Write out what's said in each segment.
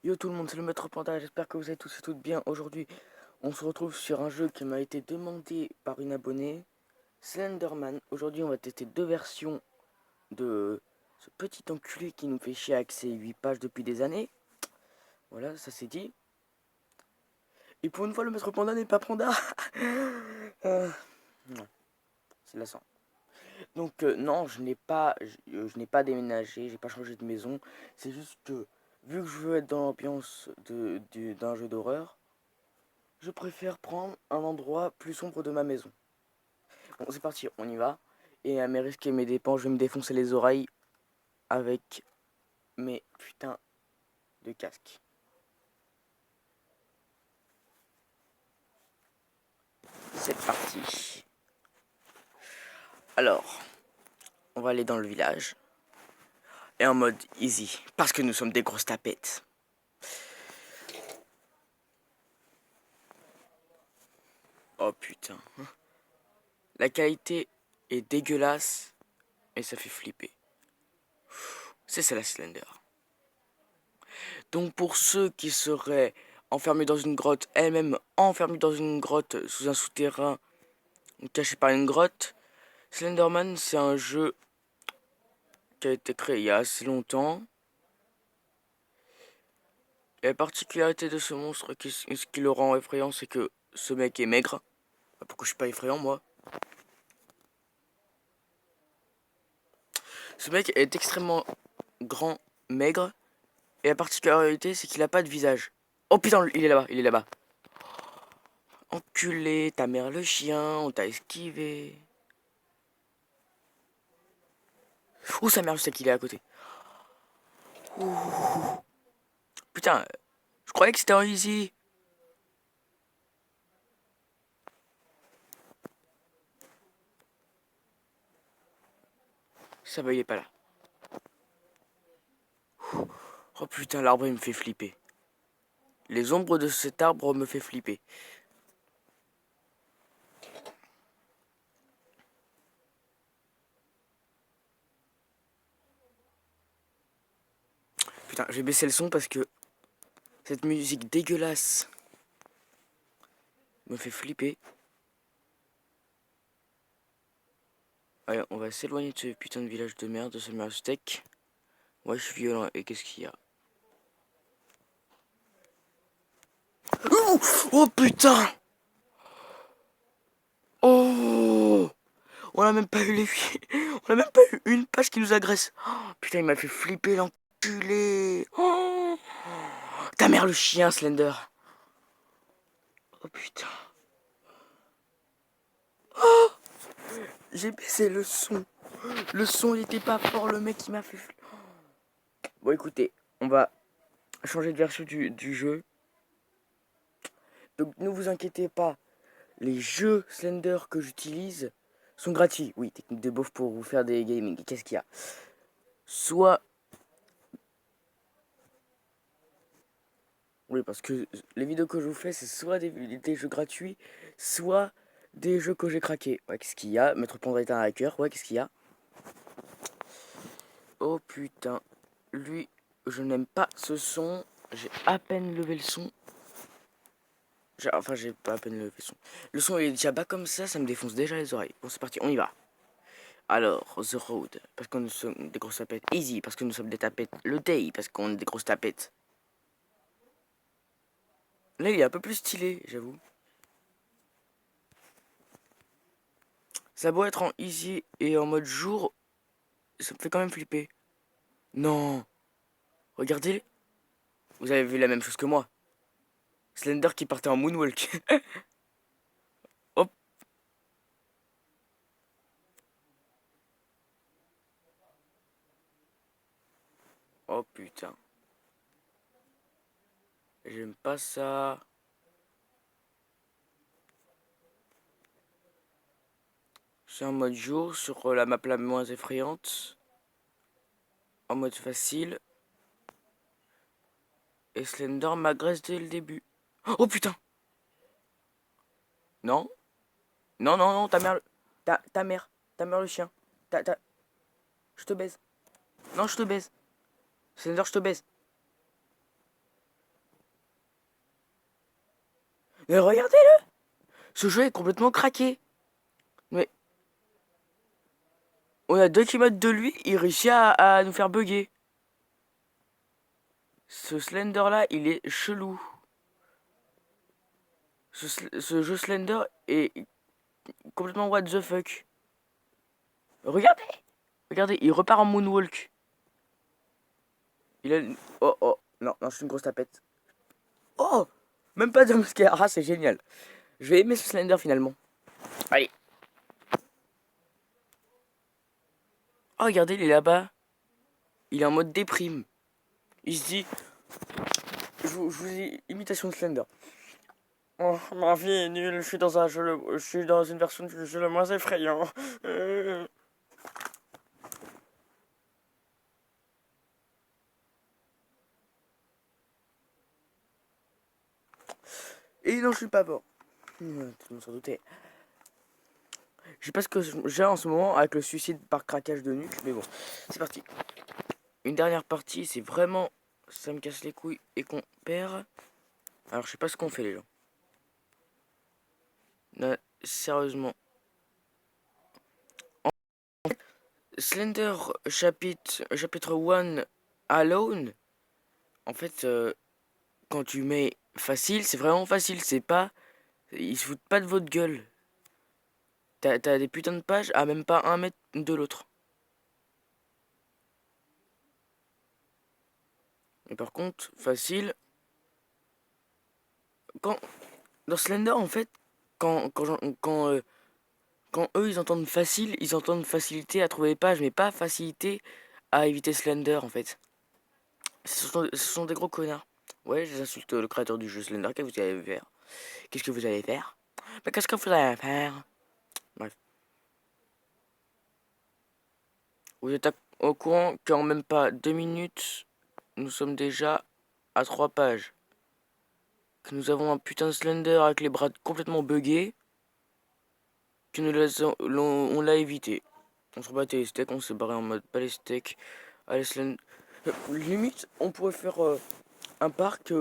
Yo tout le monde, c'est le Maître Panda, j'espère que vous allez tous et toutes bien. Aujourd'hui, on se retrouve sur un jeu qui m'a été demandé par une abonnée, Slenderman. Aujourd'hui, on va tester deux versions de ce petit enculé qui nous fait chier avec ses 8 pages depuis des années. Voilà, ça c'est dit. Et pour une fois, le Maître Panda n'est pas Panda. Non, c'est lassant. Donc non, je n'ai pas déménagé, j'ai pas changé de maison. C'est juste que, vu que je veux être dans l'ambiance d'un jeu d'horreur, je préfère prendre un endroit plus sombre de ma maison. Bon, c'est parti, on y va. Et à mes risques et mes dépens, je vais me défoncer les oreilles avec mes putains de casques. C'est parti. Alors, on va aller dans le village. Et en mode easy, parce que nous sommes des grosses tapettes. Oh putain. La qualité est dégueulasse et ça fait flipper. C'est ça la Slender. Donc pour ceux qui seraient enfermés dans une grotte, elle-même enfermée dans une grotte sous un souterrain, caché par une grotte, Slenderman c'est un jeu qui a été créé il y a assez longtemps. Et la particularité de ce monstre, ce qui le rend effrayant, c'est que ce mec est maigre. Pourquoi je suis pas effrayant moi? Ce mec est extrêmement grand, maigre. Et la particularité c'est qu'il a pas de visage. Oh putain, il est là-bas, il est là-bas. Enculé, ta mère le chien, on t'a esquivé. Ouh sa mère, je sais qu'il est à côté. Ouh. Putain, je croyais que c'était en easy. Ça va, il est pas là. Oh putain, l'arbre il me fait flipper. Les ombres de cet arbre me fait flipper. Putain, j'ai baissé le son parce que cette musique dégueulasse me fait flipper. Allez, on va s'éloigner de ce putain de village de merde, de ce merde steak. Ouais, je suis violent. Et qu'est-ce qu'il y a? Ouh, oh putain! Oh! On a même pas eu les On a même pas eu une page qui nous agresse. Oh, putain, il m'a fait flipper l'enculé. Oh, ta mère le chien, Slender. Oh putain. Oh, j'ai baissé le son. Le son il était pas fort, le mec il m'a fait flipper. Bon écoutez, on va changer de version du jeu. Donc ne vous inquiétez pas, les jeux Slender que j'utilise sont gratuits. Oui, technique de beauf pour vous faire des gaming. Qu'est-ce qu'il y a? Soit... Oui, parce que les vidéos que je vous fais, c'est soit des jeux gratuits, soit des jeux que j'ai craqués. Ouais, qu'est-ce qu'il y a? Maître Panda est un hacker. Ouais, qu'est-ce qu'il y a? Oh putain. Lui, je n'aime pas ce son. J'ai à peine levé le son. Enfin, j'ai pas à peine levé le son. Le son il est déjà bas comme ça me défonce déjà les oreilles. Bon, c'est parti, on y va. Alors, The Road, parce que nous sommes des grosses tapettes. Easy, parce que nous sommes des tapettes. Le Day, parce qu'on est des grosses tapettes. Là, il est un peu plus stylé, j'avoue. Ça doit être en easy et en mode jour, ça me fait quand même flipper. Non, regardez, vous avez vu la même chose que moi. Slender qui partait en moonwalk. Hop. Oh putain. J'aime pas ça. C'est en mode jour sur la map la moins effrayante. En mode facile. Et Slender m'agresse dès le début. Oh putain. Non. Non, non, non, ta mère. Ta mère. Ta mère le chien. Je te baise. Non, je te baise. Slender, je te baise. Mais regardez-le! Ce jeu est complètement craqué. Mais on a 2 km de lui, il réussit à nous faire bugger. Ce Slender là, il est chelou. Ce jeu Slender est complètement what the fuck. Regardez! Regardez, il repart en moonwalk. Il a... Oh, oh, non, non, je suis une grosse tapette. Oh! Même pas de mascara, c'est génial. Je vais aimer ce Slender finalement. Allez. Oh, regardez, il est là-bas. Il est en mode déprime. Il se dit... je vous dis imitation de Slender. Oh, ma vie est nulle, je suis dans un jeu, je suis dans une version du jeu le moins effrayant. Et non, je suis pas mort. Tout le monde s'en doutait. Je sais pas ce que j'ai en ce moment avec le suicide par craquage de nuque, mais bon, c'est parti. Une dernière partie, c'est vraiment... Ça me casse les couilles et qu'on perd. Alors, je sais pas ce qu'on fait, les gens. Non, sérieusement. Slender chapitre 1 Alone, en fait, quand tu mets facile, c'est vraiment facile. C'est pas... Ils se foutent pas de votre gueule. T'as des putains de pages à même pas 1 mètre de l'autre. Et par contre, facile... Quand... Dans Slender, en fait, quand, quand, j'en- quand eux, ils entendent facile, ils entendent facilité à trouver les pages, mais pas facilité à éviter Slender, en fait. Ce sont des gros connards. Ouais, j'insulte le créateur du jeu Slender. Qu'est-ce que vous allez faire? Qu'est-ce que vous allez faire? Mais qu'est-ce que vous allez faire? Bref. Vous êtes au courant qu'en même pas 2 minutes, nous sommes déjà à 3 pages. Que nous avons un putain de Slender avec les bras complètement buggés. Que on l'a évité. On se rebattait les steaks, on s'est barré en mode pas les steaks. Allez, Slender. Limite, on pourrait faire un parc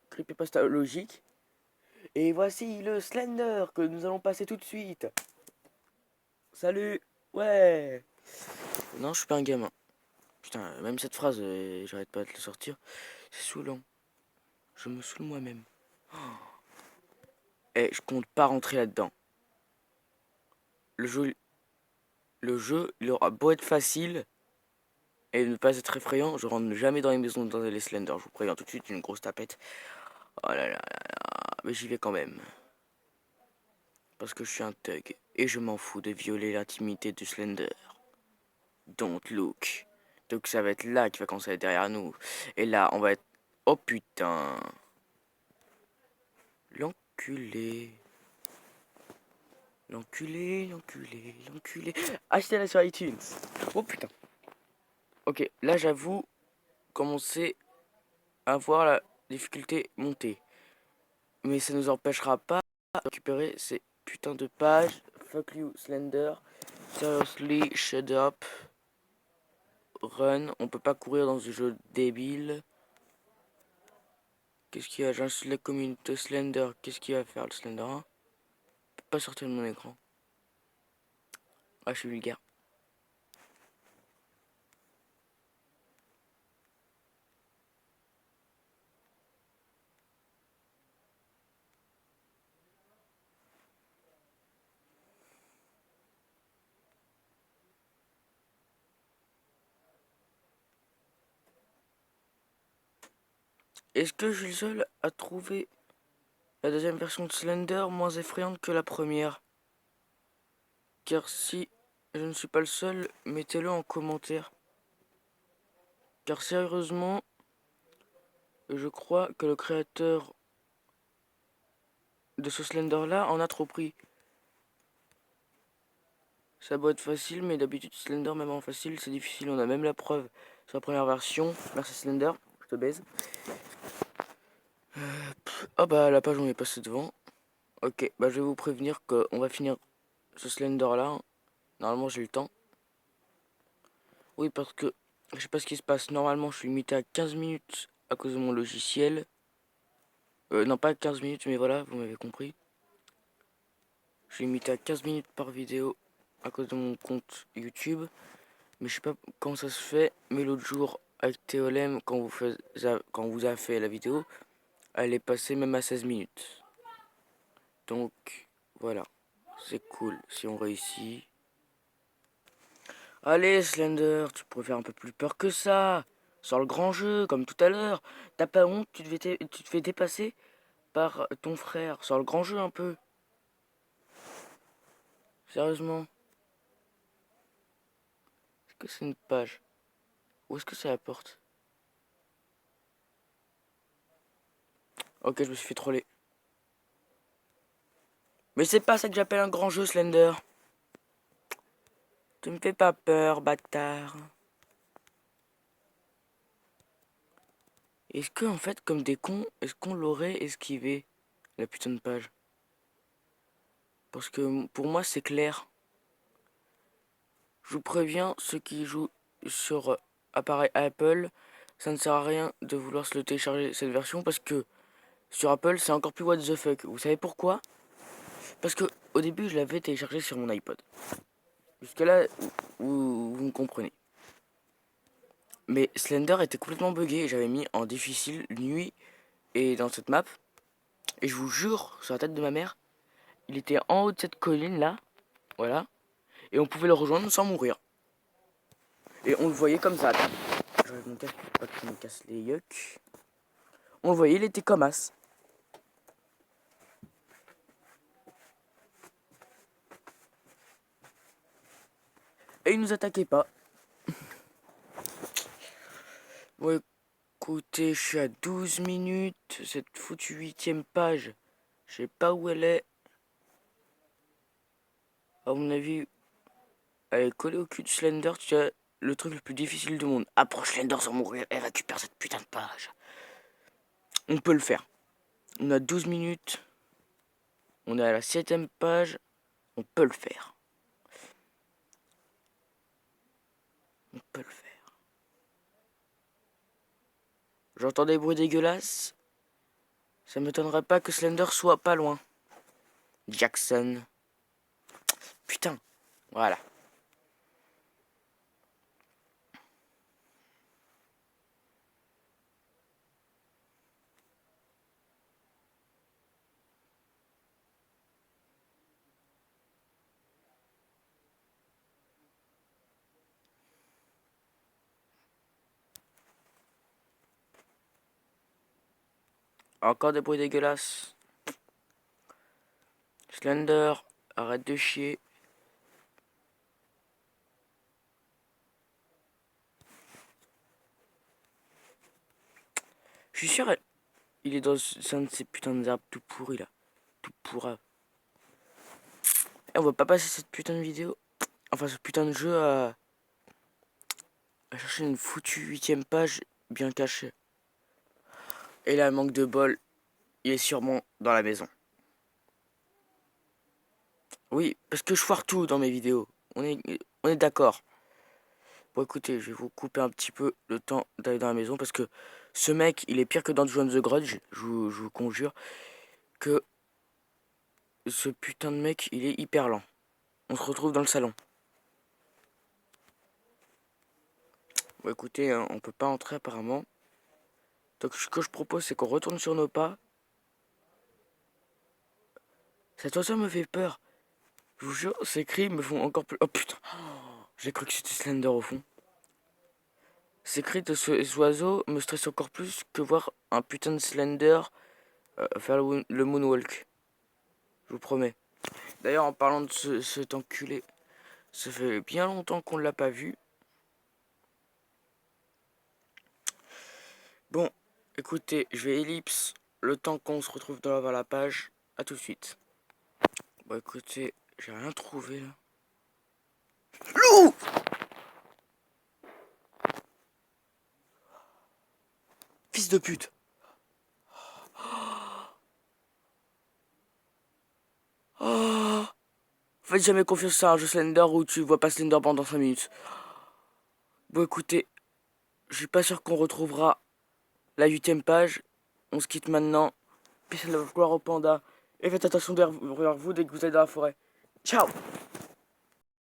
creepypasta logique. Et voici le Slender que nous allons passer tout de suite. Salut! Ouais! Non, je suis pas un gamin. Putain, même cette phrase, j'arrête pas de la sortir. C'est saoulant. Je me saoule moi-même. Et je compte pas rentrer là-dedans. Le jeu, le jeu, il aura beau être facile et ne pas être effrayant, je rentre jamais dans les maisons dans les Slender. Je vous préviens tout de suite, une grosse tapette. Oh là là là là. Mais j'y vais quand même. Parce que je suis un thug. Et je m'en fous de violer l'intimité du Slender. Don't look. Donc ça va être là qui va commencer à être derrière nous. Et là, on va être... Oh putain. L'enculé. L'enculé, l'enculé, l'enculé. Achetez-la sur iTunes. Oh putain. Ok, là j'avoue commencer à voir la difficulté monter. Mais ça nous empêchera pas de récupérer ces putains de pages. Fuck you, Slender. Seriously, shut up. Run. On peut pas courir dans ce jeu débile. Qu'est-ce qu'il y a? J'insulte la communauté Slender. Qu'est-ce qu'il va faire le Slender, hein? Je peux pas sortir de mon écran. Ah, je suis vulgaire. Est-ce que je suis le seul à trouver la deuxième version de Slender moins effrayante que la première? Car si je ne suis pas le seul, mettez-le en commentaire. Car sérieusement, je crois que le créateur de ce Slender là en a trop pris. Ça doit être facile, mais d'habitude Slender même en facile c'est difficile. On a même la preuve sur la première version. Merci Slender, je te baise. Ah bah la page on est passé devant. Ok, bah je vais vous prévenir qu'on va finir ce Slender là. Normalement j'ai le temps. Oui parce que je sais pas ce qui se passe. Normalement je suis limité à 15 minutes à cause de mon logiciel. Non, pas 15 minutes, mais voilà, vous m'avez compris. Je suis limité à 15 minutes par vidéo à cause de mon compte YouTube. Mais je sais pas comment ça se fait. Mais l'autre jour, avec Théolem, quand vous a fait la vidéo, elle est passée même à 16 minutes. Donc, voilà. C'est cool si on réussit. Allez, Slender, tu pourrais faire un peu plus peur que ça. Sors le grand jeu, comme tout à l'heure. T'as pas honte, tu te fais dépasser par ton frère. Sors le grand jeu un peu. Sérieusement. Est-ce que c'est une page? Où est-ce que c'est la porte? Ok, je me suis fait troller. Mais c'est pas ça que j'appelle un grand jeu, Slender. Tu me fais pas peur, bâtard. Est-ce que, en fait, comme des cons, est-ce qu'on l'aurait esquivé, la putain de page? Parce que pour moi, c'est clair. Je vous préviens, ceux qui jouent sur appareil Apple, ça ne sert à rien de vouloir se le télécharger cette version parce que sur Apple, c'est encore plus what the fuck. Vous savez pourquoi? Parce que au début, je l'avais téléchargé sur mon iPod. Jusque là, vous me comprenez. Mais Slender était complètement buggé. J'avais mis en difficile nuit et dans cette map. Et je vous jure, sur la tête de ma mère, il était en haut de cette colline là. Voilà. Et on pouvait le rejoindre sans mourir. Et on le voyait comme ça. Attends. Je vais monter pour pas qu'il me casse les yucks. On le voyait, il était comme as. Et il nous attaquait pas. Bon, écoutez, je suis à 12 minutes. Cette foutue 8ème page, je sais pas où elle est. À mon avis, elle est collée au cul de Slender. Tu as le truc le plus difficile du monde. Approche Slender sans mourir et récupère cette putain de page. On peut le faire. On a 12 minutes. On est à la 7ème page. On peut le faire. On peut le faire. J'entends des bruits dégueulasses. Ça m'étonnerait pas que Slender soit pas loin. Jackson. Putain. Voilà. Encore des bruits dégueulasses. Slender, arrête de chier. Je suis sûr, il est dans un de ces putains d'arbres tout pourris là. Tout pourra. Et on va pas passer cette putain de vidéo. Enfin, ce putain de jeu à chercher une foutue 8ème page bien cachée. Et là, manque de bol, il est sûrement dans la maison. Oui, parce que je foire tout dans mes vidéos. On est d'accord. Bon, écoutez, je vais vous couper un petit peu le temps d'aller dans la maison parce que ce mec, il est pire que dans Joan the Grudge. Je vous conjure que ce putain de mec, il est hyper lent. On se retrouve dans le salon. Bon, écoutez, hein, on peut pas entrer apparemment. Donc, ce que je propose, c'est qu'on retourne sur nos pas. Cette oiseau me fait peur. Je vous jure, ces cris me font encore plus... Oh putain, j'ai cru que c'était Slender au fond. Ces cris de ces oiseaux me stressent encore plus que voir un putain de Slender faire le moonwalk. Je vous promets. D'ailleurs, en parlant de cet enculé, ça fait bien longtemps qu'on ne l'a pas vu. Bon, écoutez, je vais ellipse le temps qu'on se retrouve dans la page. A tout de suite. Bon, écoutez, j'ai rien trouvé là. Loup! Fils de pute! Oh! Faites jamais confiance à un jeu Slender où tu vois pas Slender pendant 5 minutes. Bon, écoutez, je suis pas sûr qu'on retrouvera la 8ème page. On se quitte maintenant. spéciale gloire au panda. Et faites attention derrière vous dès que vous êtes dans la forêt. Ciao!